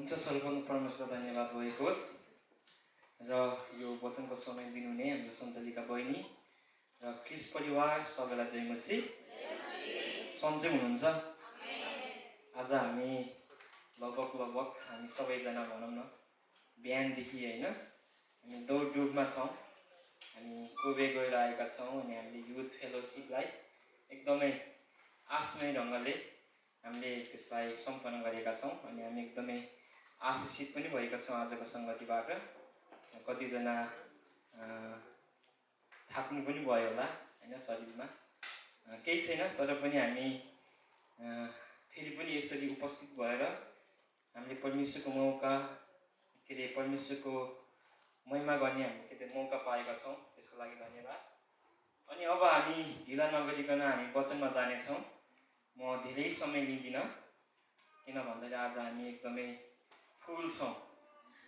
हुन्छ सर्वप्रथम परमेश्वर धन्यवाद भएको होस् र यो वचनको समय दिनुहुने हाम्रो सञ्चालिका बहिनी र क्रिस परिवार सबैलाई जय मसी। सन्चै हुनुहुन्छ? आज हामी लगभग हामी सबैजना भनौँ न बिहानदेखि होइन हामी दौडधुपमा छौँ। हामी कोबे गएर आएका छौँ अनि हामीले युथ फेलोसिपलाई एकदमै आश्रय ढङ्गले हामीले त्यसलाई सम्पन्न गरेका छौँ अनि हामी एकदमै आशिषित पनि भएका छौँ आजको सङ्गतिबाट। कतिजना थाक्नु पनि भयो होला होइन, शरीरमा केही छैन, तर पनि हामी फेरि पनि यसरी उपस्थित भएर हामीले परमेश्वरको मौका परमेश्वरको महिमा गर्ने हामीले मौका पाएका छौँ, त्यसको लागि धन्यवाद। अनि अब हामी ढिला नगरिकन हामी वचनमा जानेछौँ। म धेरै समय लिँदिनँ किन भन्दाखेरि आज हामी एकदमै फुल छौँ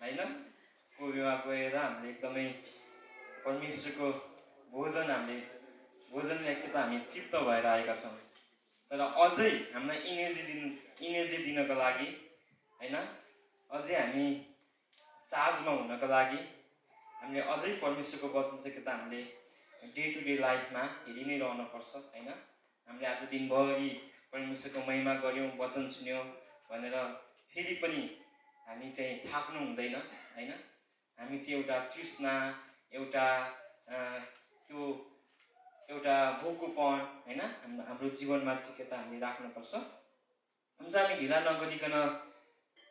होइन। कोबेमा गएर हामीले एकदमै परमेश्वरको भोजनमा एक त हामी तृप्त भएर आएका छौँ, तर अझै हामीलाई इनर्जी दिनको लागि होइन, अझै हामी चार्जमा हुनको लागि हामीले अझै परमेश्वरको वचन चाहिँ त हामीले डे टु डे लाइफमा हेरि नै रहनुपर्छ होइन। हामीले आज दिनभरि परमेश्वरको महिमा गऱ्यौँ, वचन सुन्यौँ भनेर फेरि पनि हामी चाहिँ थाक्नु हुँदैन होइन। हामी चाहिँ एउटा तृष्णा, एउटा भोकोपन होइन हाम्रो जीवनमा चाहिँ के त हामीले राख्नुपर्छ। हुन्छ, हामी ढिला नगरिकन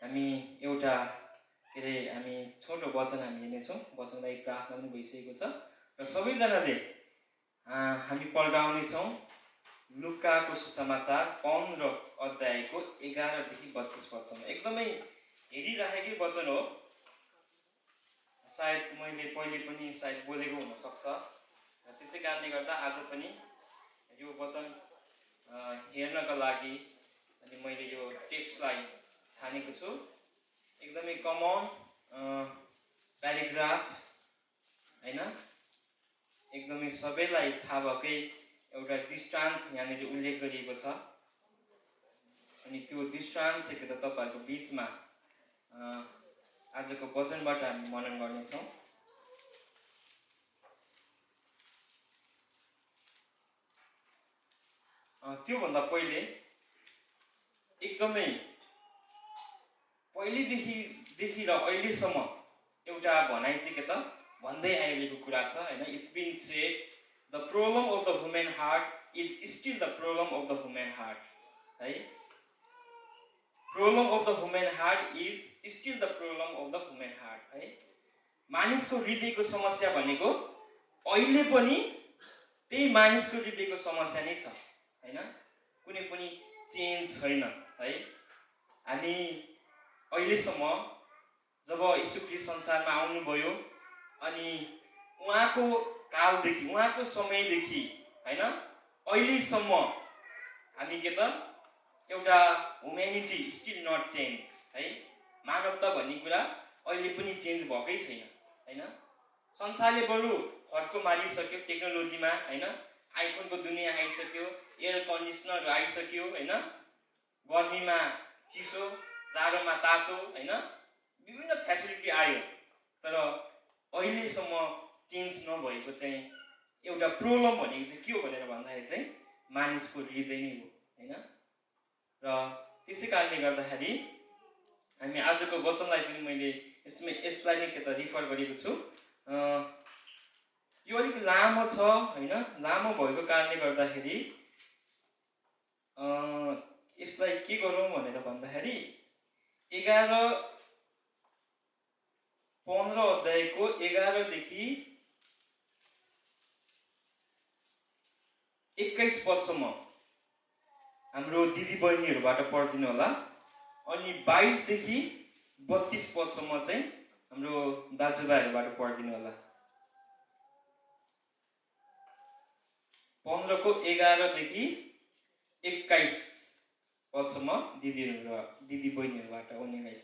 हामी एउटा हामी छोटो वचन हामी लिनेछौँ। वचनलाई प्रार्थना पनि भइसकेको छ र सबैजनाले हामी पल्टाउनेछौँ लुकाको सुसमाचार 15 अध्यायको 11 देखि 32 पदसम्म। एकदमै हेरिराखेकै वचन हो, सायद मैले पहिले पनि सायद बोलेको हुनसक्छ र त्यसै कारणले गर्दा आज पनि यो वचन हेर्नको लागि अनि मैले यो टेक्स्टलाई छानेको छु। एकदमै कमन प्याराग्राफ होइन, एकदमै सबैलाई थाहा भएकै एउटा दृष्टान्त यहाँनिर उल्लेख गरिएको छ अनि त्यो दृष्टान्त चाहिँ के त तपाईँहरूको बिचमा आजको वचनबाट हामी मनन गर्नेछौँ। त्योभन्दा पहिले एकदमै पहिलेदेखि र अहिलेसम्म एउटा भनाइ चाहिँ के त भन्दै आइरहेको कुरा छ होइन। It's been said the problem of the human heart is still the problem of the human heart है। Problem of the human heart is still the problem of the human heart है। मानिसको हृदयको समस्या भनेको अहिले पनि त्यही मानिसको हृदयको समस्या नै छ होइन, कुनै पनि चेन्ज छैन है। हामी अहिलेसम्म जब यीशु ख्रीष्ट संसारमा आउनुभयो अनि उहाँको कालदेखि उहाँको समयदेखि होइन अहिलेसम्म हामी के त एउटा ह्युम्यानिटी स्टिल नट चेन्ज है। मानवता भन्ने कुरा अहिले पनि चेन्ज भएकै छैन होइन। संसारले बरु फड्को मारिसक्यो टेक्नोलोजीमा होइन, आइफोनको दुनियाँ आइसक्यो, एयर कन्डिसनरहरू आइसक्यो होइन, गर्मीमा चिसो जाडोमा तातो होइन, विभिन्न फेसिलिटी आयो, तर अहिलेसम्म चेन्ज नभएको चाहिँ एउटा प्रब्लम भनेको चाहिँ के हो भनेर भन्दाखेरि चाहिँ मानिसको हृदय नै हो होइन। र त्यसै कारणले गर्दाखेरि हामी आजको वचनलाई पनि मैले यसलाई नै के त रिफर गरेको छु। यो अलिक लामो छ होइन, लामो भएको कारणले गर्दाखेरि यसलाई के गरौँ भनेर भन्दाखेरि 15 अध्यायको 11 देखि 21 पदसम्म हाम्रो दिदी बहिनीहरूबाट पढिदिनु होला अनि 22 देखि 32 पदसम्म चाहिँ हाम्रो दाजुभाइहरूबाट पढिदिनु होला। 15 को 11 देखि 21 पदसम्म दिदी बहिनीहरूबाट उनीहरूलाई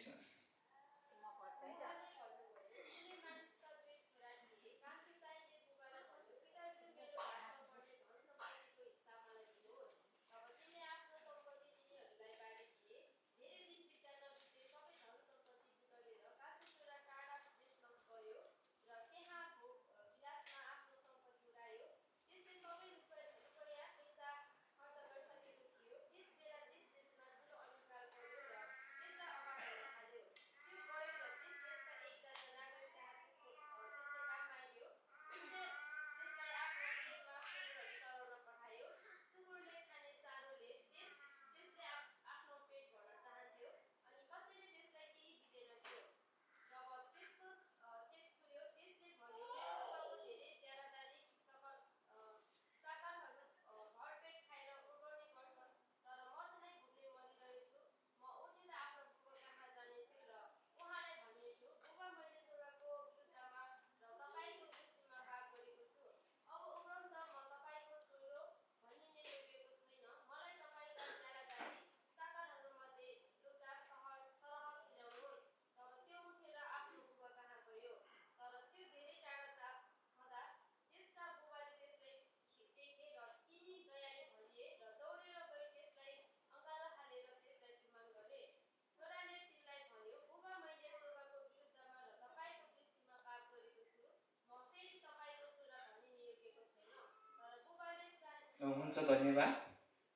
हुन्छ धन्यवाद।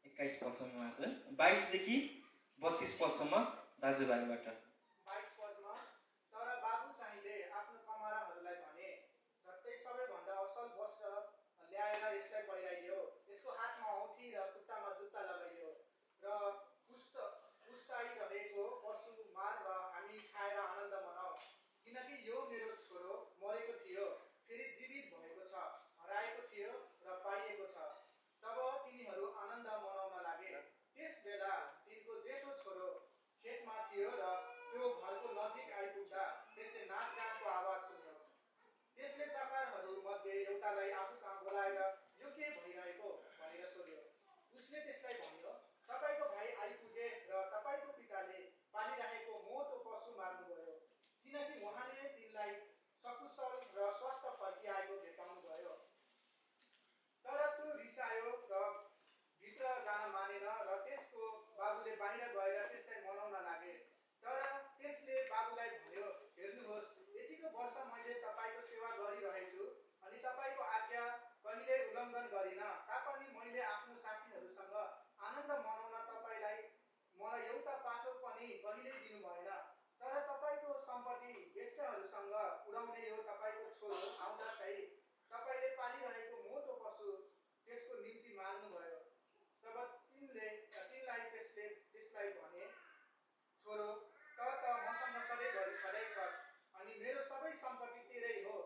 21 पदसम्म मात्र, 22 देखि 32 पदसम्म दाजुभाइबाट। 22 पदमा तर बाबु चाहिँले आफ्नो कमाराहरूलाई भने, झट्टै सबैभन्दा असल वस्त्र ल्याएर यसलाई पहिराइदियो, यसको हातमा औँठी र खुट्टामा जुत्ता लगाइदियो, र पुस्ताइरहेको पशु मार र हामी खाएर आनन्द मनाऊ, किनकि यो मेरो छोरो मरेको थियो, फेरि जीवित भएको छ, हराएको थियो र पाइएको छ। तब तिनीहरू आनन्द मनाउन लागे। त्यसबेला तिनको जेठो छोरो खेतमा थियो र त्यो घरको नजिक आइपुग्दा त्यसले नाचगानको आवाज सुन्यो। त्यसले चक्करहरू मध्ये एउटालाई आफू कहाँ बोलाएर यो के भइरहेको भनेर सोध्यो। उसले त्यसलाई भन्यो, तपाईँको भाइ आइपुगे र तपाईँको पिताले पालिरहेको मोटो पशु मार्नुभयो, किनकि उहाँले तिनलाई सकुशल र स्वस्थ फर्किआएको भेट्टाउनु भयो। तर त्यो रिसायो र भित्र जान मानेन, र त्यसको बाबुले बाहिर गएर त्यसलाई मनाउन लागे। तर त्यसले बाबुलाई भन्यो, हेर्नुहोस्, यतिको वर्ष मैले तपाईँको सेवा गरिरहेछु अनि तपाईँको आज्ञा कहिल्यै उल्लङ्घन गरिनँ, तापनि मैले आफ्नो साथीहरूसँग आनन्द मनाउन तपाईँलाई मलाई एउटा पाठो पनि कहिल्यै दिनु भएन। तर तपाईँको सम्पत्ति वेश्याहरूसँग उडाउने यो तपाईँको छोरो आउँदा चाहिँ तपाईँले पालिरहेको मोटो पशु त्यसको निम्ति मार्नुभयो। तब तिनलाई त्यसलाई भने, छोरो, त मसँग सधैँभरि छँदैछस् अनि मेरो सबै सम्पत्ति तेरै हो,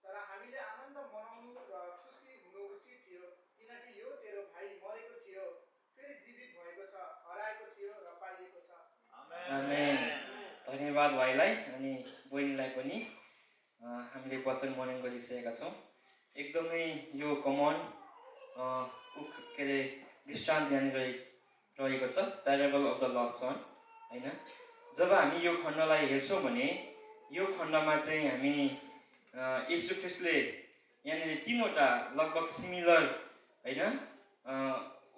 तर हामीले आनन्द मनाउनु र खुसी हुनु उचित थियो, किनकि यो तेरो भाइ मरेको थियो, फेरि जीवित भएको छ, हराएको थियो र पाइएको छ। आमेन। धन्यवाद भाइलाई अनि बहिनीलाई पनि हामीले वचन मनन गरिसकेका छौँ। एकदमै यो कमन के अरे दृष्टान्त यहाँनिर रहेको छ, प्याराबल अफ द लस्ट सन, होइन। जब हामी यो खण्डलाई हेर्छौँ भने यो खण्डमा चाहिँ हामी येशू ख्रीष्टले यहाँनिर 3वटा लगभग सिमिलर, होइन,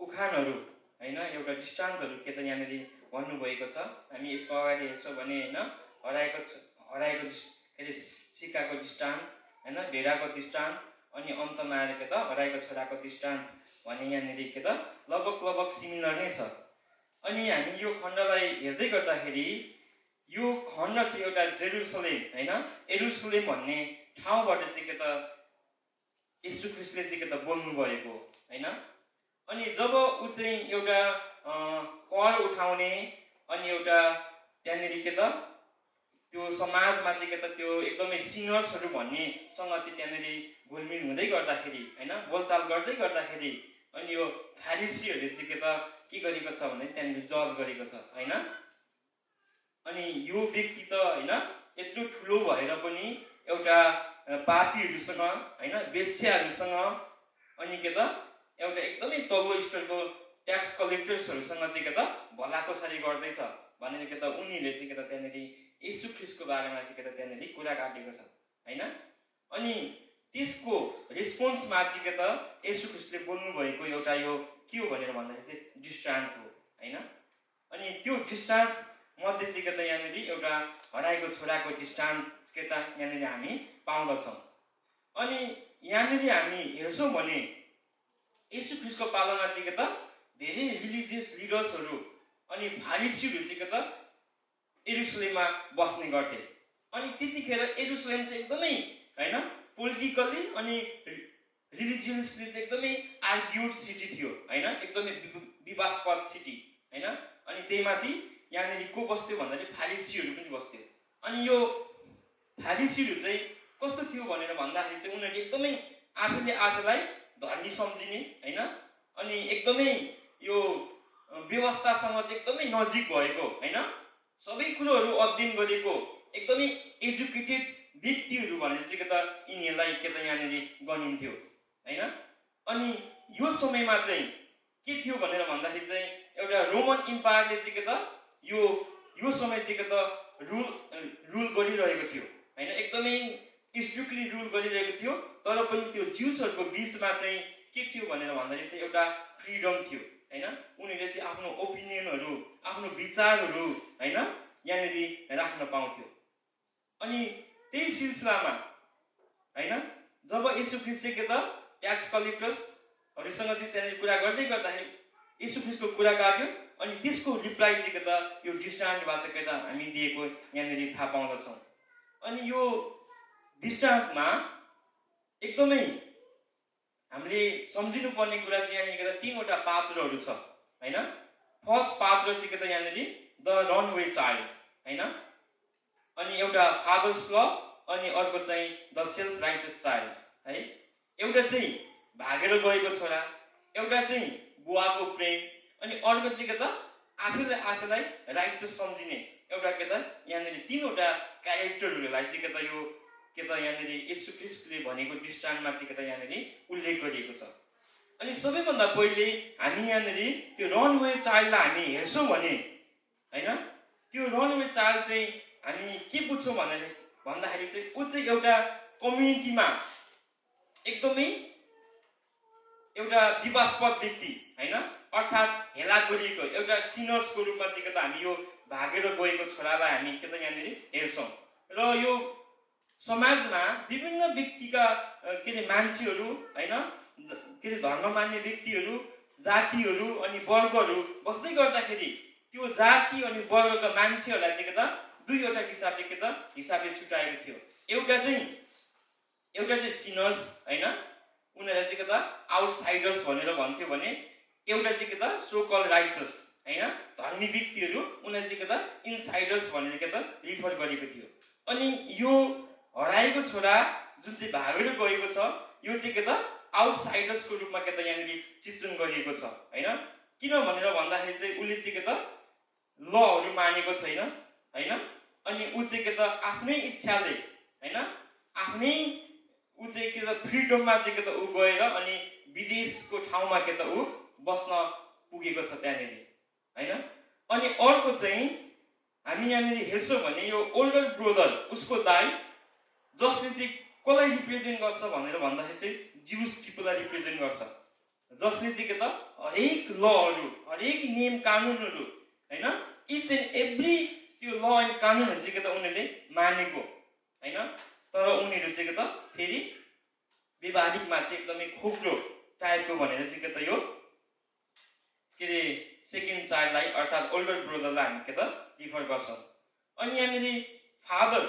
उखानहरू, होइन, एउटा दृष्टान्तहरू के त यहाँनिर भन्नुभएको छ। हामी यसको अगाडि हेर्छौँ भने, होइन, हराएको के अरे सिक्काको दृष्टान्त, होइन, भेडाको दृष्टान्त, अनि अन्तमा आएर के त हराएको छोराको दृष्टान्त भन्ने यहाँनिर के त लगभग सिमिलर नै छ। अनि हामी यो खण्डलाई हेर्दै गर्दाखेरि यो खण्ड चाहिँ एउटा जेरुसलेम, होइन, एरुसलेम भन्ने ठाउँबाट चाहिँ के त येशू ख्रीष्टले चाहिँ के त बोल्नु भएको, होइन। अनि जब ऊ चाहिँ एउटा कर उठाउने अनि एउटा त्यहाँनिर के त त्यो समाजमा चाहिँ के त त्यो एकदमै सिनर्सहरू भन्नेसँग चाहिँ त्यहाँनिर घुलमिल हुँदै गर्दाखेरि, होइन, बोलचाल गर्दै गर्दाखेरि अनि यो फ्यारिसीहरूले चाहिँ के गरेको छ भने त्यहाँनिर जज गरेको छ, होइन। अनि यो व्यक्ति त, होइन, यत्रो ठुलो भएर पनि एउटा पापीहरूसँग, होइन, वेश्याहरूसँग अनि के त एउटा एकदमै तल्लो स्तरको ट्याक्स कलेक्टर्सहरूसँग चाहिँ के त भलाकोसारी गर्दैछ भनेर के त उनीहरूले चाहिँ के त त्यहाँनिर येशू ख्रीष्टको बारेमा चाहिँ के त त्यहाँनिर कुरा काटेको छ, होइन। अनि त्यसको रेस्पोन्समा चाहिँ के त येशू ख्रीष्टले बोल्नु भएको एउटा यो के हो भनेर भन्दाखेरि चाहिँ दृष्टान्त हो, होइन। अनि त्यो दृष्टान्त मध्ये चाहिँ के त यहाँनिर एउटा हराएको छोराको दृष्टान्त के त यहाँनिर हामी पाउँदछौँ। अनि यहाँनिर हामी हेर्छौँ भने येशू ख्रीष्टको पालामा चाहिँ के त धेरै रिलिजियस लिडर्सहरू अनि फारिसीहरू चाहिँ के त एरुसलेममा बस्ने गर्थे। अनि त्यतिखेर एरुसलेम चाहिँ एकदमै, होइन, पोलिटिकल्ली अनि रिलिजियसली चाहिँ एकदमै आर्ग्युड सिटी थियो, होइन, एकदमै विवादस्पद सिटी, होइन। अनि त्यही माथि यहाँनिर को बस्थ्यो भन्दाखेरि फारिसीहरू पनि बस्थ्यो। अनि यो फारिसीहरू चाहिँ कस्तो थियो भनेर भन्दाखेरि चाहिँ उनीहरूले एकदमै आफूलाई धर्मी सम्झिने, होइन, अनि एकदमै यो व्यवस्थासँग चाहिँ एकदमै नजिक भएको, होइन, सबै कुरोहरू अध्ययन गरेको एकदमै एजुकेटेड व्यक्तिहरू भनेर चाहिँ के त यिनीहरूलाई के त यहाँनिर गनिन्थ्यो, होइन। अनि यो समयमा चाहिँ के थियो भनेर भन्दाखेरि चाहिँ एउटा रोमन इम्पायरले चाहिँ के त यो समय चाहिँ के त रुल गरिरहेको थियो, होइन, एकदमै स्ट्रिक्टली रुल गरिरहेको थियो। तर पनि त्यो ज्युसहरूको बिचमा चाहिँ के थियो भनेर भन्दाखेरि चाहिँ एउटा फ्रिडम थियो, होइन। उनीहरूले चाहिँ आफ्नो ओपिनियनहरू, आफ्नो विचारहरू, होइन, यहाँनिर राख्न पाउँथ्यो। अनि त्यही सिलसिलामा, होइन, जब येशू ख्रीष्ट चाहिँ के त ट्याक्स कलेक्टर्स हरूसँग चाहिँ त्यहाँनिर कुरा गर्दै गर्दाखेरि यीशु ख्रीष्टको कुरा काट्यो अनि त्यसको रिप्लाई चाहिँ के त यो दृष्टान्तबाट के त हामी दिएको यहाँनिर थाहा पाउँदछौँ। अनि यो दृष्टान्तमा एकदमै हामीले सम्झिनु पर्ने कुरा चाहिँ यहाँनिर के त तीनवटा पात्रहरू छ हैन। फर्स्ट पात्र चाहिँ के त यहाँनिर द रनवे चाइल्ड हैन, अनि एउटा फादर्स लभ, अनि अर्को चाहिँ द सेल्फ राइचस चाइल्ड है। एउटा चाहिँ भागेर गएको छोरा, एउटा चाहिँ बुवाको प्रेम, अनि अर्को चाहिँ के त आफूलाई राइचस सम्झिने एउटा के त यहाँनिर तीनवटा क्यारेक्टरहरूलाई चाहिँ के त यो के त यहाँनिर येशू ख्रीष्टले भनेको दृष्टान्तमा चाहिँ के त यहाँनिर उल्लेख गरिएको छ। अनि सबैभन्दा पहिले हामी यहाँनिर त्यो रनवे चाइल्डलाई हामी हेर्छौँ भने हैन, त्यो रनवे चाइल्ड चाहिँ हामी के बुझ्छौँ भन्दाखेरि चाहिँ ऊ चाहिँ एउटा कम्युनिटीमा एकदमै एउटा विवादस्पद व्यक्ति हैन, अर्थात् हेला गरिएको एउटा सिनर्सको रूपमा चाहिँ के त हामी यो भागेर गएको छोरालाई हामी के त यहाँनिर हेर्छौँ। र यो समाजमा विभिन्न व्यक्तिका के अरे मान्छेहरू हैन, के अरे धर्म मान्ने व्यक्तिहरू, जातिहरू अनि वर्गहरू बस्दै गर्दाखेरि त्यो जाति अनि वर्गका मान्छेहरूलाई चाहिँ के त दुईवटा हिसाबले छुट्याएको थियो। एउटा चाहिँ सिनर्स हैन, उनीहरूलाई चाहिँ के त आउटसाइडर्स भनेर भन्थ्यो भने एउटा चाहिँ के त सो कल राइचस हैन, धर्मी व्यक्तिहरू, उनीहरू चाहिँ के त इनसाइडर्स भनेर के त रिफर गरेको थियो। अनि यो हराएको छोरा जुन चाहिँ भागेर गएको छ यो चाहिँ के त आउटसाइडर्सको रूपमा के त यहाँनिर चित्रण गरिएको छ हैन। किन भनेर भन्दाखेरि चाहिँ उसले चाहिँ के त लहरू मानेको छैन हैन, अनि ऊ चाहिँ के त आफ्नै इच्छाले हैन, आफ्नै ऊ चाहिँ के त फ्रिडममा चाहिँ के त ऊ गएर अनि विदेशको ठाउँमा के त ऊ बस्न पुगेको छ त्यहाँनिर हैन। अनि अर्को चाहिँ हामी यहाँनिर हेर्छौँ भने यो ओल्डर ब्रदर, उसको दाइ, जसले चाहिँ कसलाई रिप्रेजेन्ट गर्छ भनेर भन्दाखेरि चाहिँ ज्युस पिपललाई रिप्रेजेन्ट गर्छ, जसले चाहिँ के त हरेक लहरू, हरेक नियम कानुनहरू हैन, इच एन्ड एभ्री त्यो ल एन्ड कानुनहरू चाहिँ के त उनीहरूले मानेको हैन। तर उनीहरू चाहिँ के त फेरि व्यवहारिकमा चाहिँ एकदमै खोक्रो टाइपको भनेर चाहिँ के त यो के अरे सेकेन्ड चाइल्डलाई अर्थात् ओल्डर ब्रदरलाई हामी के त रिफर गर्छौँ। अनि यहाँनिर फादर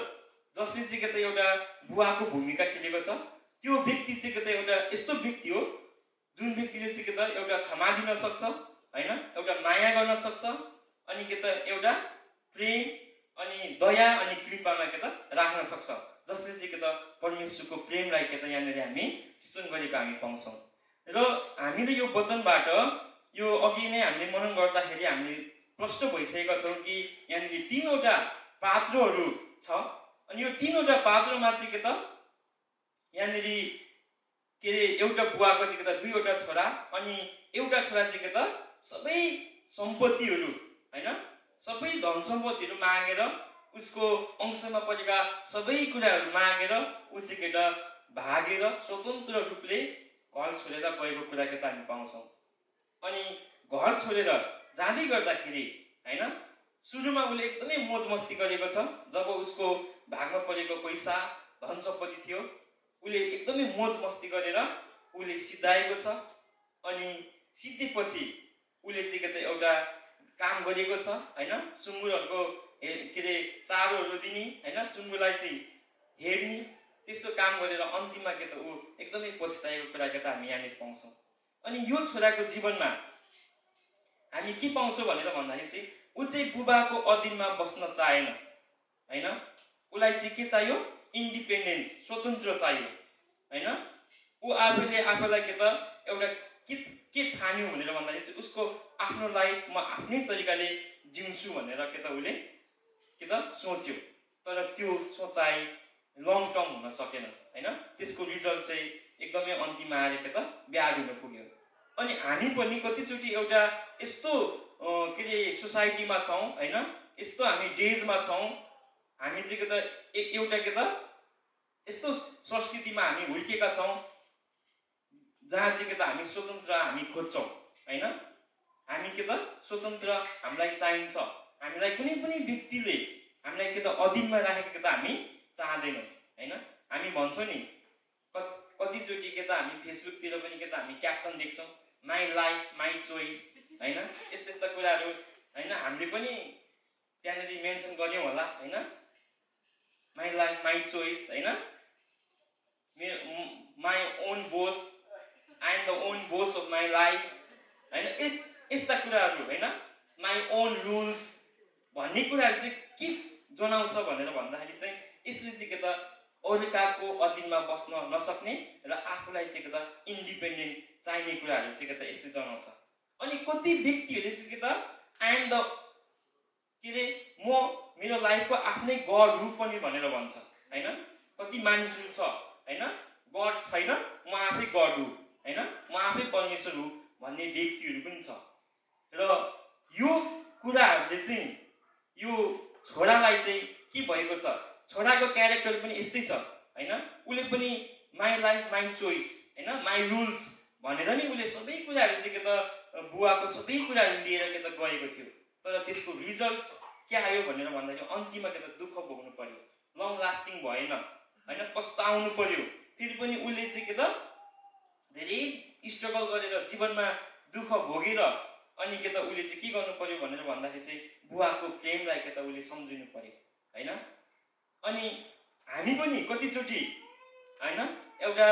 जसले चाहिँ के त एउटा बुवाको भूमिका खेलेको छ, त्यो व्यक्ति चाहिँ के त एउटा यस्तो व्यक्ति हो जुन व्यक्तिले चाहिँ के त एउटा क्षमा दिन सक्छ हैन, एउटा माया गर्न सक्छ, अनि के त एउटा प्रेम अनि दया अनि कृपामा के त राख्न सक्छ, जसले चाहिँ के त परमेश्वरको प्रेमलाई के त यहाँनिर हामी चिन्तन गरेको हामी पाउँछौँ। र हामीले यो वचनबाट यो अघि नै हामीले मनन गर्दाखेरि हामीले प्रष्ट भइसकेका छौँ कि यहाँनिर तीनवटा पात्रहरू छ। अनि यो तीनवटा पात्रमा चाहिँ के त यहाँनिर के अरे एउटा बुवाको चाहिँ के त दुईवटा छोरा, अनि एउटा छोरा चाहिँ के त सबै सम्पत्तिहरू हैन, सबै धन सम्पत्तिहरू मागेर उसको अंशमा परेका सबै कुराहरू मागेर ऊ चाहिँ के त भागेर स्वतन्त्र रूपले घर छोडेर गएको कुरा के त हामी पाउँछौँ। अनि घर छोडेर जाँदै गर्दाखेरि हैन, सुरुमा उसले एकदमै मोज मस्ती गरेको छ। जब उसको भागमा परेको पैसा धन सम्पत्ति थियो उसले एकदमै मोज मस्ती गरेर उसले सिद्धाएको छ। अनि सिद्धेपछि उसले चाहिँ के त एउटा काम गरेको छ हैन, सुँगुरहरूको के अरे चारोहरू दिने हैन, सुँगुरलाई चाहिँ हेर्ने, त्यस्तो काम गरेर अन्तिममा के त ऊ एकदमै पछुताएको कुरा के त हामी यहाँनिर पाउँछौँ। अनि यो छोराको जीवनमा हामी के पाउँछौँ भनेर भन्दाखेरि चाहिँ ऊ चाहिँ बुबाको अधीनमा बस्न चाहेन हैन, उसलाई चाहिँ के चाहियो, इन्डिपेन्डेन्स, स्वतन्त्र चाहियो हैन। ऊ आफूलाई के त एउटा के ठान्यो भनेर भन्दाखेरि चाहिँ उसको आफ्नो लाइफ म आफ्नै तरिकाले जिउँछु भनेर के त उसले के त सोच्यो। तर त्यो सोचाइ लङ टर्म हुन सकेन हैन, त्यसको रिजल्ट चाहिँ एकदमै अन्तिममा आएर के त ब्याड हुन पुग्यो। अनि हामी पनि कतिचोटि एउटा यस्तो के अरे सोसाइटीमा छौँ हैन, यस्तो हामी डेजमा छौँ, हामी चाहिँ के त एउटा के त यस्तो संस्कृतिमा हामी हुर्केका छौँ जहाँ चाहिँ के त हामी स्वतन्त्र हामी खोज्छौँ हैन। हामी के त स्वतन्त्र हामीलाई चाहिन्छ, हामीलाई कुनै पनि व्यक्तिले हामीलाई के त अधीनमा राखेको के त हामी चाहँदैनौँ हैन। हामी भन्छौँ नि कतिचोटि के त हामी फेसबुकतिर पनि के त हामी क्याप्सन देख्छौँ, माई लाइफ माई चोइस, होइन, यस्ता यस्ता कुराहरू, होइन, हामीले पनि त्यहाँनिर मेन्सन गर्यौँ होला, होइन, माई लाइफ माई चोइस, होइन, my own boss, I am the own boss of my life, होइन, यस्ता कुराहरू, होइन, माई ओन रुल्स भन्ने कुराहरू चाहिँ के जनाउँछ भनेर भन्दाखेरि चाहिँ यसले चाहिँ के त अर्काको अधीनमा बस्न नसक्ने र आफूलाई चाहिँ के त इन्डिपेन्डेन्ट चाहिने कुराहरू चाहिँ के त यसले जनाउँछ। अनि कति व्यक्तिहरूले चाहिँ के त आई एम द के अरे म मेरो लाइफको आफ्नै गड हुँ पनि भनेर भन्छ, होइन, कति मानिसहरू छ, होइन, गड छैन, म आफै गड हुँ, होइन, म आफै परमेश्वर हुँ भन्ने व्यक्तिहरू पनि छ। र यो कुराहरूले चाहिँ यो छोरालाई चाहिँ के भएको छ, छोराको क्यारेक्टर पनि यस्तै छ, होइन, उसले पनि माई लाइफ माई चोइस, होइन, माई रुल्स भनेर नि उसले सबै कुराहरू चाहिँ के त बुवाको सबै कुराहरू लिएर के त गएको थियो। तर त्यसको रिजल्ट के आयो भनेर भन्दाखेरि अन्तिममा के त दुःख भोग्नु पर्यो, लङ लास्टिङ भएन, होइन, पस्ताउनु पर्यो। फेरि पनि उसले चाहिँ के त धेरै स्ट्रगल गरेर जीवनमा दुःख भोगेर अनि के त उसले चाहिँ के गर्नु पर्यो भनेर भन्दाखेरि चाहिँ बुवाको प्रेमलाई के त उसले सम्झिनु पर्यो, होइन। अनि हामी पनि कतिचोटि, होइन, एउटा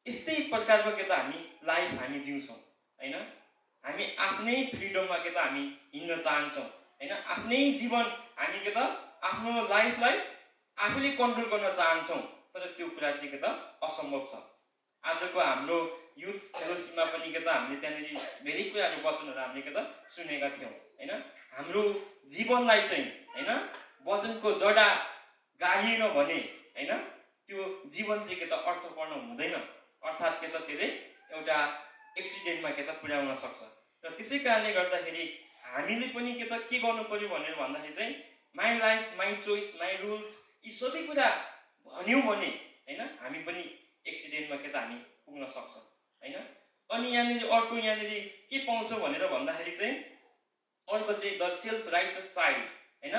यस्तै प्रकारको के त हामी लाइफ हामी जिउँछौँ, होइन, हामी आफ्नै फ्रिडममा के त हामी हिँड्न चाहन्छौँ, होइन, आफ्नै जीवन हामी के त आफ्नो लाइफलाई आफूले कन्ट्रोल गर्न चाहन्छौँ, तर त्यो कुरा चाहिँ के त असम्भव छ। आजको हाम्रो युथ फेलोसिपमा पनि के त हामीले त्यहाँनिर धेरै कुराहरू वचनहरू हामीले के त सुनेका थियौँ, होइन, हाम्रो जीवनलाई चाहिँ, होइन, वचनको जडा गाडिएन भने, होइन, त्यो जीवन चाहिँ के त अर्थपूर्ण हुँदैन, अर्थात् के त त्यसले एउटा एक्सिडेन्टमा के त पुर्याउन सक्छ। र त्यसै कारणले गर्दाखेरि हामीले पनि के त के गर्नु पर्यो भनेर भन्दाखेरि चाहिँ my life my choice my rules यी सबै कुरा भन्यौँ भने, होइन, हामी पनि एक्सिडेन्टमा के त हामी पुग्न सक्छौँ, होइन। अनि यहाँनिर अर्को यहाँनिर के पाउँछ भनेर भन्दाखेरि चाहिँ अर्को चाहिँ द सेल्फ राइचस चाइल्ड, होइन,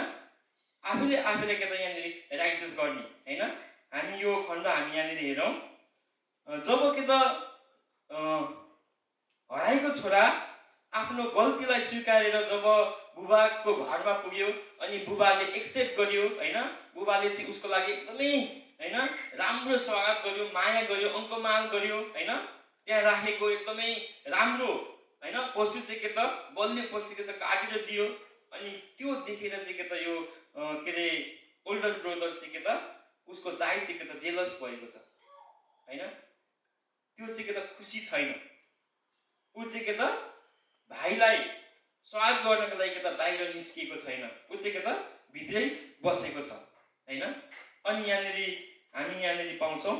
आफूले आफूलाई के त यहाँनिर राइचस गर्ने, होइन। हामी यो खण्ड हामी यहाँनिर हेरौँ, जब के त हराएको छोरा आफ्नो गल्तीलाई स्वीकारेर जब बुबाको घरमा पुग्यो अनि बुबाले एक्सेप्ट गर्यो, होइन, बुबाले चाहिँ उसको लागि एकदमै, होइन, राम्रो स्वागत गर्यो, माया गर्यो, अङ्कमाल गर्यो, होइन, त्यहाँ राखेको एकदमै राम्रो, होइन, पशु चाहिँ के त बलियो पशु के त काटेर दियो। अनि त्यो देखेर चाहिँ के त यो के अरे ओल्डर ब्रदर चाहिँ के त उसको दाइ चाहिँ के त जेलस भएको छ, होइन, त्यो चाहिँ के त खुसी छैन, ऊ चाहिँ के त भाइलाई स्वागत गर्नको लागि के त बाहिर निस्किएको छैन, ऊ चाहिँ के त भित्रै बसेको छ, होइन। अनि हामी यहाँनिर पाउँछौँ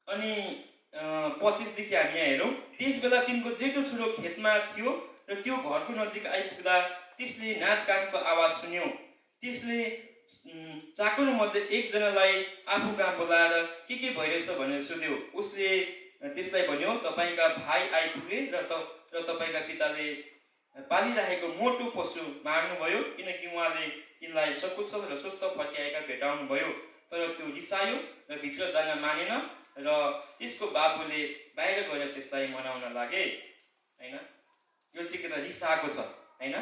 अनि 25 देखि हामी यहाँ हेरौँ, त्यस बेला तिनको जेठो छोरो खेतमा थियो र त्यो घरको नजिक आइपुग्दा त्यसले नाचगानको आवाज सुन्यो। त्यसले चाकरु मध्ये एकजनालाई आफू कहाँ बोलाएर के भइरहेछ भनेर सोध्यो। उसले त्यसलाई भन्यो, तपाईका भाइ आइपुगे र तपाईका पिताले पालिरहेको मोटो पशु मार्नुभयो, किनकि उहाँले तिनलाई सकुशल र स्वस्थ फर्काएका भेटाउनु भयो। तर त्यो रिसायो र भित्र जान मानेन र त्यसको बाबुले बाहिर गएर त्यसलाई मनाउन लागे, हैन। यो चाहिँ के त रिसाएको छ, हैन।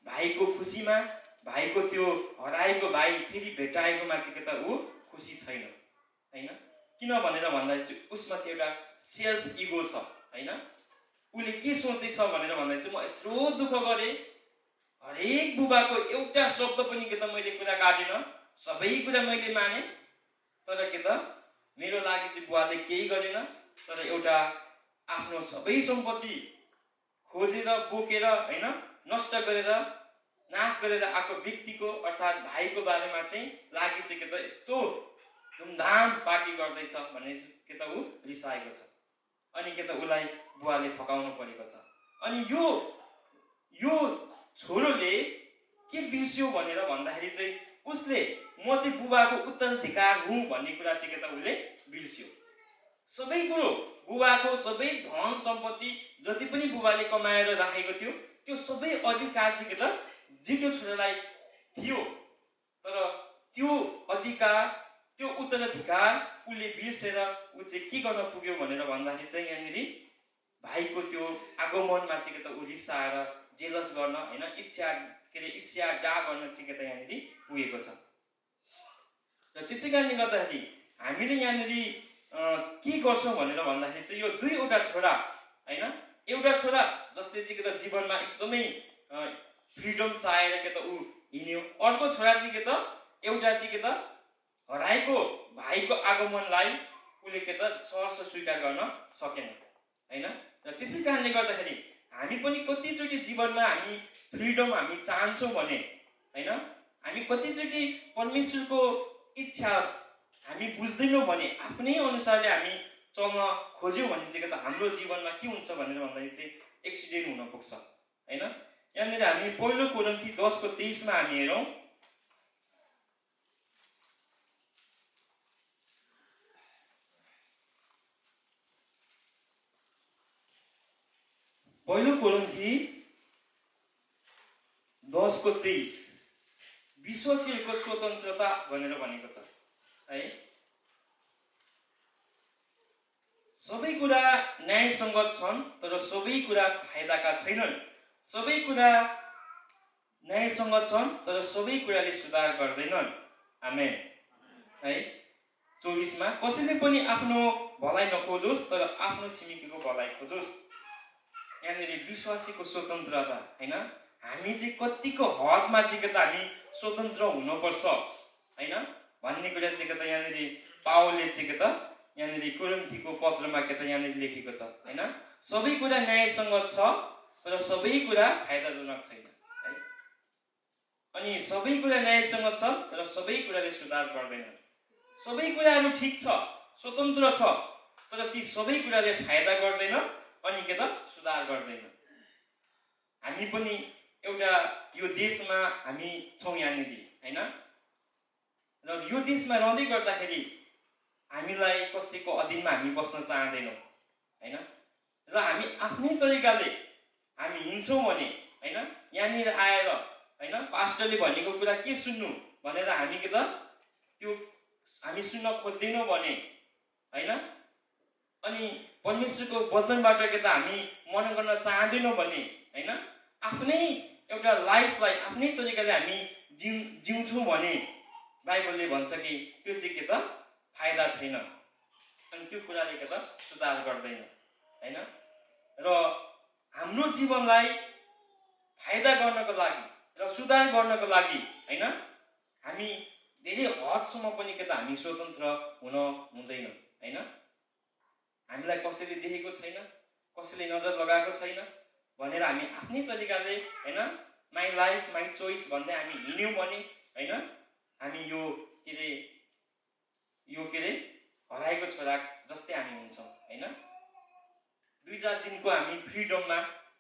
भाइको खुसीमा, भाइको त्यो हराएको भाइ फेरि भेटाएकोमा चाहिँ के त ऊ खुसी छैन, हैन। किन भनेर भन्दाखेरि चाहिँ उसमा चाहिँ एउटा सेल्फ इगो छ, हैन। उसले के सोच्दैछ भनेर भन्दाखेरि चाहिँ म यत्रो दुःख गरेँ, हरेक बुबाको एउटा शब्द पनि के त मैले कुरा काटेन, सबै कुरा मैले माने, तर के त मेरो लागि चाहिँ बुवाले केही गरेन। तर एउटा आफ्नो सबै सम्पत्ति खोजेर बोकेर, हैन, नष्ट गरेर नाश गरेर आएको व्यक्तिको अर्थात् भाइको बारेमा चाहिँ लागि चाहिँ के त यस्तो धुमधाम पार्टी गर्दैछ भन्ने के त ऊ रिसाएको छ। अनि के त उसलाई बुवाले फकाउनु परेको छ। अनि यो छोरोले के बिर्स्यो भनेर भन्दाखेरि चाहिँ उसले म चाहिँ बुबाको उत्तराधिकार हुँ भन्ने कुरा चाहिँ के त उसले बिर्स्यो। सबै कुरो बुबाको सबै धन सम्पत्ति जति पनि बुबाले कमाएर राखेको थियो त्यो सबै अधिकार चाहिँ के त जेठो छोरालाई थियो। तर त्यो अधिकार त्यो उत्तराधिकार उसले बिर्सेर ऊ चाहिँ के गर्न पुग्यो भनेर भन्दाखेरि चाहिँ यहाँनिर भाइको त्यो आगमनमा चाहिँ के त ऊ रिसाएर जेलस गर्न होइन ईर्ष्या डाह गर्न चाहिँ के त यहाँनिर पुगेको छ। र त्यसै कारणले गर्दाखेरि हामीले यहाँनिर के गर्छौँ भनेर भन्दाखेरि चाहिँ यो दुईवटा छोरा होइन, एउटा छोरा जसले चाहिँ के त जीवनमा एकदमै फ्रिडम चाहेर के त ऊ हिँड्यो, अर्को छोरा चाहिँ के त एउटा चाहिँ के त हराएको भाइको आगमनलाई उसले के त सहर्ष स्वीकार गर्न सकेन होइन। र त्यसै कारणले गर्दाखेरि हामी पनि कतिचोटि जीवनमा हामी फ्रिडम हामी चाहन्छौँ भने होइन, हामी कतिचोटि परमेश्वरको इच्छा हामी बुझ्दैनौँ भने आफ्नै अनुसारले हामी चल्न खोज्यौँ भने चाहिँ के त हाम्रो जीवनमा के हुन्छ भनेर भन्दाखेरि चाहिँ एक्सिडेन्ट हुन पुग्छ होइन। यहाँनिर हामी पहिलो कोरिन्थी 10:23 मा हामी हेरौँ। पहिलो कोरिन्थी 10:23 विश्वासीहरूको स्वतन्त्रता भनेर भनेको छ है। सबै कुरा न्यायसङ्गत छन् तर सबै कुरा फाइदाका छैनन्। सबै कुरा न्यायसङ्गत छन् तर सबै कुराले सुधार गर्दैनन्। आमेन है। 24 मा कसैले पनि आफ्नो भलाइ नखोजोस् तर आफ्नो छिमेकीको भलाइ खोजोस्। यहाँनिर विश्वासीको स्वतन्त्रता होइन, हामी चाहिँ कतिको हदमा चाहिँ के त हामी स्वतन्त्र हुनुपर्छ होइन भन्ने कुरा चाहिँ के त यहाँनिर पावलले चाहिँ के त यहाँनिर कोरिन्थीको पत्रमा के त यहाँनिर लेखेको छ होइन। सबै कुरा न्यायसङ्गत छ तर सबै कुरा फाइदाजनक छैन है। अनि सबै कुरा न्यायसङ्गत छ तर सबै कुराले सुधार गर्दैन। सबै कुराहरू ठिक छ, स्वतन्त्र छ, तर ती सबै कुराले फाइदा गर्दैन अनि के त सुधार गर्दैन। हामी पनि एउटा यो देशमा हामी छौँ यहाँनिर होइन, र यो देशमा रहँदै गर्दाखेरि हामीलाई कसैको अधीनमा हामी बस्न चाहँदैनौँ होइन। र हामी आफ्नै तरिकाले हामी हिँड्छौँ भने होइन, यहाँनिर आएर होइन पास्टरले भनेको कुरा के सुन्नु भनेर हामी के त त्यो हामी सुन्न खोज्दैनौँ भने होइन, अनि परमेश्वरको वचनबाट के त हामी मनन गर्न चाहँदैनौँ भने होइन, आफ्नै एउटा लाइफलाई आफ्नै तरिकाले हामी जिउँछौँ भने बाइबलले भन्छ कि त्यो चाहिँ के त फाइदा छैन अनि त्यो कुराले के त सुधार गर्दैन होइन। र हाम्रो जीवनलाई फाइदा गर्नको लागि र सुधार गर्नको लागि होइन, हामी धेरै हदसम्म पनि के त हामी स्वतन्त्र हुन हुँदैन होइन। हामीलाई कसैले देखेको छैन, कसैले नजर लगाएको छैन भनेर हामी आफ्नै तरिकाले होइन माई लाइफ माई चोइस भन्दै हामी हिँड्यौँ भने होइन, हामी यो के अरे हराएको छोरा जस्तै हामी हुन्छौँ होइन। 2-4 दिनको हामी फ्रिडममा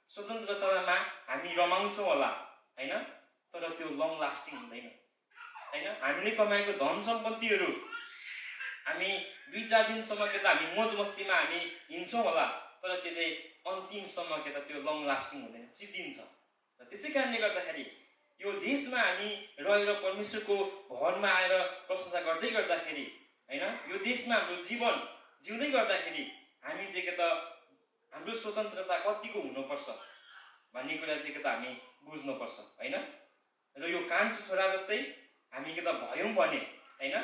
स्वतन्त्रतामा हामी रमाउँछौँ होला होइन, तर त्यो लङ लास्टिङ हुँदैन होइन। हामीले कमाएको धन सम्पत्तिहरू हामी 2-4 दिनसम्म के त हामी मोज मस्तीमा हामी हिँड्छौँ होला, तर त्यसले अन्तिमसम्म के त त्यो लङ लास्टिङ हुँदैन, सिद्धिन्छ। र त्यसै कारणले गर्दाखेरि यो देशमा हामी रहेर परमेश्वरको भवनमा आएर प्रशंसा गर्दै गर्दाखेरि होइन, यो देशमा हाम्रो जीवन जिउँदै गर्दाखेरि हामी चाहिँ के त हाम्रो स्वतन्त्रता कतिको हुनुपर्छ भन्ने कुरा चाहिँ के त हामी बुझ्नुपर्छ होइन। र यो कान्छो छोरा जस्तै हामी के त भयौँ भने होइन,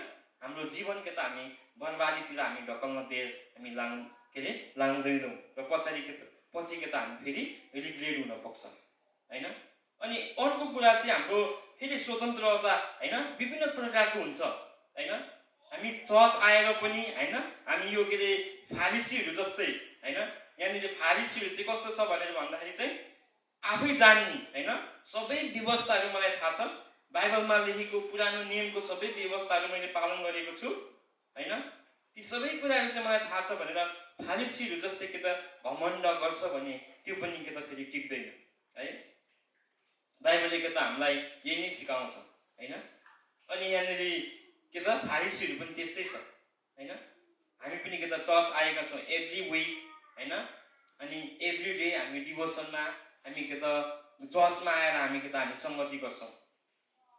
हाम्रो जीवन के त हामी बर्बादीतिर हामी ढकल्न हामी लाग्दैनौँ र पछि के त हामी फेरि रिग्रेट हुन पुग्छ होइन। अनि अर्को कुरा चाहिँ हाम्रो फेरि स्वतन्त्रता होइन विभिन्न प्रकारको हुन्छ होइन। हामी चर्च आएर पनि होइन, हामी यो के अरे फारिसीहरू जस्तै होइन, यहाँनिर फारिसीहरू चाहिँ कस्तो छ भनेर भन्दाखेरि चाहिँ आफै जान्ने होइन, सबै व्यवस्थाहरू मलाई थाहा छ, बाइबलमा लेखेको पुरानो नियमको सबै व्यवस्थाहरू मैले पालन गरेको छु होइन, ती सबै कुराहरू चाहिँ मलाई थाहा छ भनेर फारिसीहरू जस्तै के त घमण्ड गर्छ भने त्यो पनि के त फेरि टिक्दैन है। बाइबलले के त हामीलाई यही नै सिकाउँछ होइन। अनि यहाँनिर के त फारिसीहरू पनि त्यस्तै छ होइन। हामी पनि के त चर्च आएका छौँ एभ्री विक होइन, अनि एभ्री डे हामी डिभोसनमा हामी के त चर्चमा आएर हामी के त हामी सङ्गति गर्छौँ।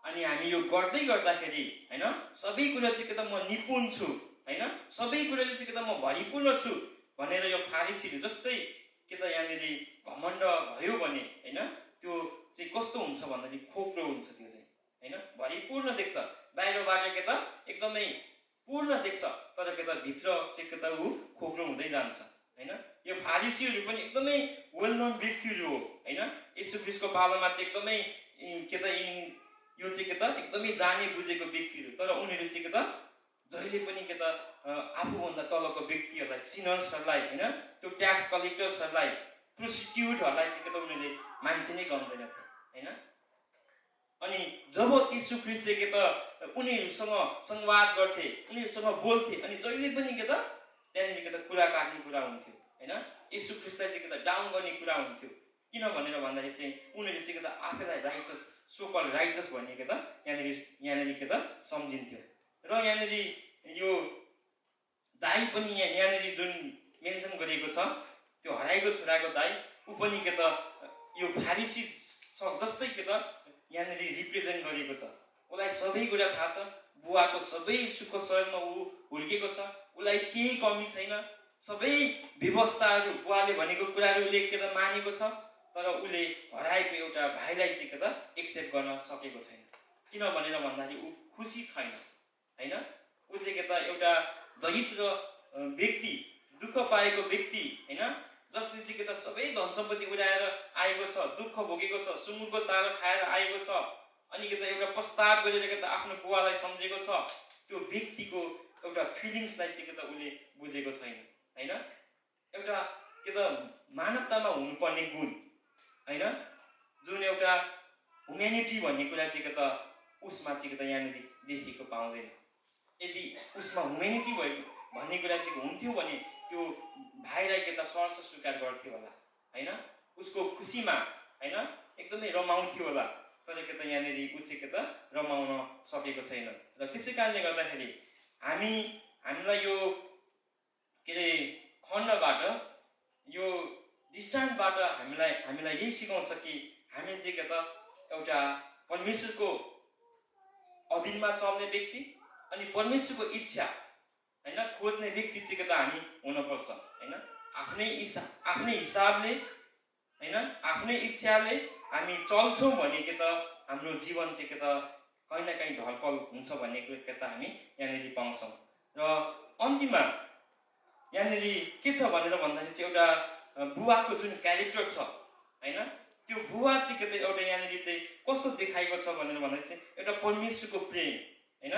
अनि हामी यो गर्दै गर्दाखेरि हैन सबै कुरा चाहिँ के त म निपुण छु हैन सबै कुराले चाहिँ के त म भरिपूर्ण छु भनेर यो फारिसीहरू जस्तै के त यहाँनिर घमण्ड भयो भने हैन त्यो चाहिँ कस्तो हुन्छ भन्दाखेरि खोक्रो हुन्छ त्यो चाहिँ हैन भरिपूर्ण देख्छ बाहिरबाट के त एकदमै पूर्ण देख्छ तर के त भित्र चाहिँ के त ऊ खोक्रो हुँदै जान्छ हैन यो फारिसीहरू पनि एकदमै वेल नोन व्यक्तिहरू हो हैन येशू ख्रीष्टको पालामा चाहिँ एकदमै के त यो चाहिँ के त एकदमै जाने बुझेको व्यक्तिहरू तर उनीहरू चाहिँ के त जहिले पनि के त आफूभन्दा तलको व्यक्तिहरूलाई सिनर्सहरूलाई हैन त्यो ट्याक्स कलेक्टर्सहरूलाई प्रोस्टिट्युटहरूलाई चाहिँ के त उनीहरूले मान्छे नै गर्दैनथे हैन अनि जब येशू ख्रीष्ट चाहिँ के त उनीहरूसँग संवाद गर्थे उनीहरूसँग बोल्थे अनि जहिले पनि के त त्यहाँनिर के त कुरा काट्ने कुरा हुन्थ्यो हैन येशू ख्रीष्टलाई चाहिँ के त डाउन गर्ने कुरा हुन्थ्यो किन भनेर भन्दाखेरि चाहिँ उनीहरूले चाहिँ के त आफैलाई राइचस सोकल राइचस भन्ने के त यहाँनिर के त सम्झिन्थ्यो र यहाँनिर यो दाइ पनि यहाँनिर जुन मेन्सन गरिएको छ त्यो हराएको छोराको दाइ ऊ पनि के त यो फारिसी जस्तै के त यहाँनिर रिप्रेजेन्ट गरिएको छ उसलाई सबै कुरा थाहा छ बुवाको सबै सुख सहयोगमा ऊ हुर्केको छ उसलाई केही कमी छैन सबै व्यवस्थाहरू बुवाले भनेको कुराहरू उसले के त मानेको छ तर उसले हराएको एउटा भाइलाई चाहिँ के त एक्सेप्ट गर्न सकेको छैन किन भनेर भन्दाखेरि ऊ खुसी छैन हैन ऊ चाहिँ के त एउटा दरिद्र व्यक्ति दुःख पाएको व्यक्ति हैन जसले चाहिँ के त सबै धन सम्पत्ति उडाएर आएको छ दुःख भोगेको छ सुँगुरको चारो खाएर आएको छ अनि के त एउटा प्रस्ताव गरेर के त आफ्नो बुवालाई सम्झेको छ त्यो व्यक्तिको एउटा फिलिङ्सलाई चाहिँ के त उसले बुझेको छैन हैन एउटा के त मानवतामा हुनुपर्ने गुण हैन जुन एउटा ह्युम्यानिटी भन्ने कुरा चाहिँ के त उसमा चाहिँ के त यहाँनिर देखेको पाउँदैन यदि उसमा ह्युम्यानिटी भयो भन्ने कुरा चाहिँ हुन्थ्यो भने त्यो भाइलाई के त सहर्ष स्वीकार गर्थ्यो होला हैन उसको खुसीमा हैन एकदमै रमाउँथ्यो होला तर के त यहाँनिर ऊ चाहिँ के त रमाउन सकेको छैन र त्यसै कारणले गर्दाखेरि हामीलाई यो के अरे खण्डबाट यो दृष्टान्तबाट हामीलाई यही सिकाउँछ कि हामी चाहिँ के त एउटा परमेश्वरको अधीनमा चल्ने व्यक्ति अनि परमेश्वरको इच्छा हैन खोज्ने व्यक्ति चाहिँ के त हामी हुनुपर्छ हैन आफ्नै हिसाबले हैन आफ्नै इच्छाले हामी चल्छौँ भने के त हाम्रो जीवन चाहिँ के त कहीँ न कहीँ ढलपल हुन्छ भन्ने कुरो के त हामी यहाँनिर पाउँछौँ र अन्तिममा यहाँनिर के छ भनेर भन्दाखेरि चाहिँ एउटा बुवाको जुन क्यारेक्टर छ हैन त्यो बुवा चाहिँ के त एउटा यहाँनिर चाहिँ कस्तो देखाएको छ भनेर भन्दाखेरि चाहिँ एउटा परमेश्वरको प्रेम हैन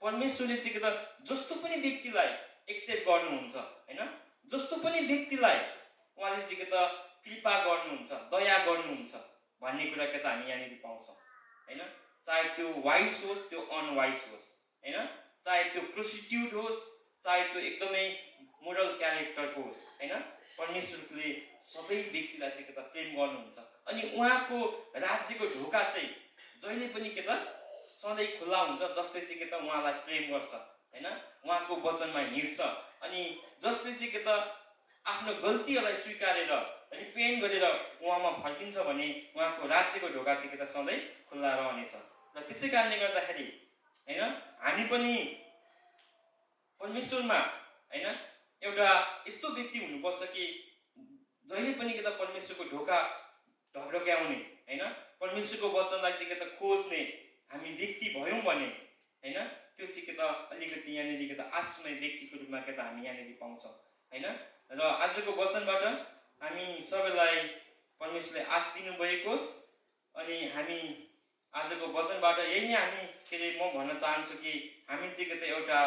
परमेश्वरले चाहिँ के त जस्तो पनि व्यक्तिलाई एक्सेप्ट गर्नुहुन्छ हैन जस्तो पनि व्यक्तिलाई उहाँले चाहिँ के त कृपा गर्नुहुन्छ दया गर्नुहुन्छ भन्ने कुरा के त हामी यहाँनिर पाउँछौँ हैन चाहे त्यो वाइस होस् त्यो अनवाइस होस् हैन चाहे त्यो प्रोस्टिट्युट होस् चाहे त्यो एकदमै मोरल क्यारेक्टरको होस् हैन परमेश्वरले सबै व्यक्तिलाई चाहिँ के त प्रेम गर्नुहुन्छ अनि उहाँको राज्यको ढोका चाहिँ जहिले पनि के त सधैँ खुल्ला हुन्छ जसले चाहिँ के त उहाँलाई प्रेम गर्छ हैन उहाँको वचनमा हिँड्छ अनि जसले चाहिँ के त आफ्नो गल्तीहरूलाई स्वीकारेर रिपेन्ट गरेर उहाँमा फर्किन्छ भने उहाँको राज्यको ढोका चाहिँ के त सधैँ खुल्ला रहनेछ र त्यसै कारणले गर्दाखेरि हैन हामी पनि परमेश्वरमा हैन एउटा यस्तो व्यक्ति हुनुपर्छ कि जहिले पनि के त परमेश्वरको ढोका ढकढक्याउने हैन परमेश्वरको वचनलाई चाहिँ के त खोज्ने हामी व्यक्ति भयौँ भने हैन त्यो चाहिँ के त अलिकति यहाँनिर के त आश्रय व्यक्तिको रूपमा के त हामी यहाँनिर पाउँछौँ हैन र आजको वचनबाट हामी सबैलाई परमेश्वरले आश दिनुभएको होस् अनि हामी आजको वचनबाट यही नै हामी के अरे म भन्न चाहन्छु कि हामी चाहिँ के त एउटा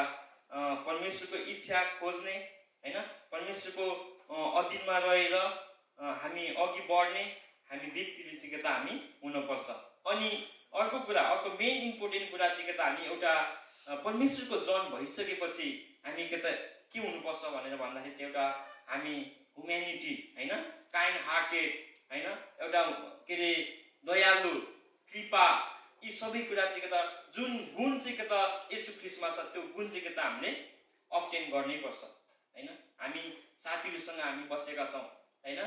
परमेश्वरको इच्छा खोज्ने हैन परमेश्वरको अधीनमा रहेर हामी अघि बढ्ने हामी व्यक्तिले चाहिँ के त हामी हुनुपर्छ अनि अर्को कुरा अर्को मेन इम्पोर्टेन्ट कुरा चाहिँ के त हामी एउटा परमेश्वरको जन भइसकेपछि हामी के त के हुनुपर्छ भनेर भन्दाखेरि चाहिँ एउटा हामी ह्युम्यानिटी हैन काइन्ड हार्टेड हैन एउटा के अरे दयालु कृपा यी सबै कुरा चाहिँ के त जुन गुण चाहिँ के त येशू ख्रीष्टमा छ त्यो गुण चाहिँ के त हामीले अब्टेन गर्नै पर्छ हैन हामी साथीहरूसँग हामी बसेका छौँ हैन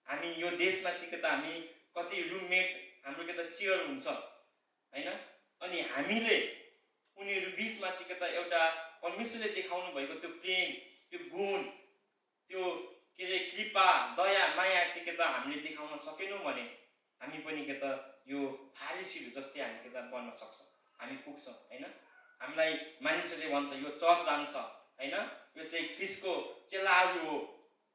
हामी यो देशमा चाहिँ के त हामी कति रुममेट हाम्रो के त सेयर हुन्छ हैन अनि हामीले उनीहरू बीचमा चाहिँ के त एउटा परमेश्वरले देखाउनु भएको त्यो प्रेम, त्यो गुण, त्यो के अरे कृपा, दया, माया चाहिँ के त हामीले देखाउन सकेनौँ भने हामी पनि के त यो फारिसीहरू जस्तै हामी के त बन्न सक्छौँ, हामी पुग्छौँ हैन। हामीलाई मानिसहरूले भन्छ यो चर्च जान्छ हैन, यो चाहिँ ख्रिस्टको चेलाहरू हो,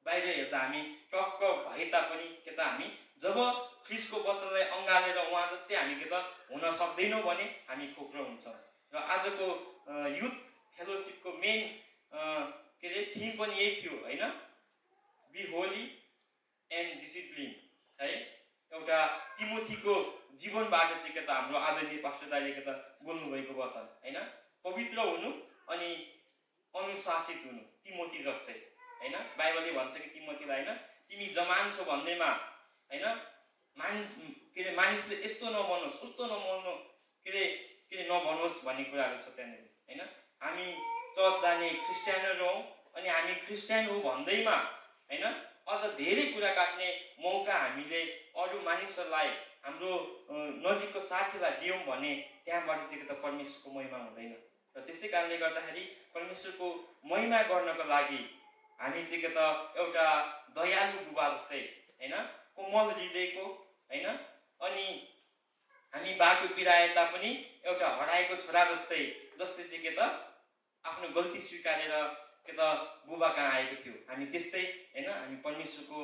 बाहिर हेर्दा हामी टक्क भए तापनि के त हामी जब ख्रिस्टको वचनलाई अँगालेर उहाँ जस्तै हामी के त हुन सक्दैनौँ भने हामी खोक्रो हुन्छौँ। र आजको युथ फेलोसिपको मेन के अरे थिम पनि यही थियो हैन, बी होली एन्ड डिसिप्लिन है। एउटा तिमोथीको जीवनबाट चाहिँ के त हाम्रो आदरणीय पास्टर दाइले के त बोल्नुभएको वचन हैन, पवित्र हुनु अनि अनुशासित हुनु तिमोथी जस्तै हैन। बाइबलले भन्छ कि तिमोथीलाई हैन तिमी जवान छौ भन्दैमा हैन मानिसले यस्तो नबनोस् उस्तो नबन्नु के अरे नभनोस् भन्ने कुराहरू छ त्यहाँनिर हैन। हामी चर्च जाने क्रिस्चियनहरू हौँ अनि हामी क्रिस्चियन हो भन्दैमा हैन अझ धेरै कुरा काट्ने मौका हामीले अरू मानिसहरूलाई हाम्रो नजिकको साथीलाई दियौँ भने त्यहाँबाट चाहिँ त परमेश्वरको महिमा हुँदैन। र त्यसै कारणले गर्दाखेरि परमेश्वरको महिमा गर्नको लागि हामी चाहिँ के त एउटा दयालु बुबा जस्तै हैन, कोमल हृदयको हैन, अनि हामी बाटो बिराए तापनि एउटा हराएको छोरा जस्तै जसले चाहिँ के त आफ्नो गल्ती स्वीकारेर के त बुबा कहाँ आएको थियो। हामी त्यस्तै हैन, हामी परमेश्वरको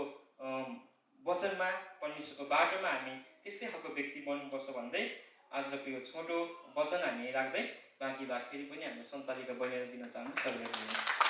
वचनमा परमेश्वरको बाटोमा हामी त्यस्तै खालको व्यक्ति बन्नुपर्छ भन्दै आजको यो छोटो वचन हामी राख्दै बाँकी भाग फेरि पनि हाम्रो सञ्चालिका बनेर दिन चाहन्छु।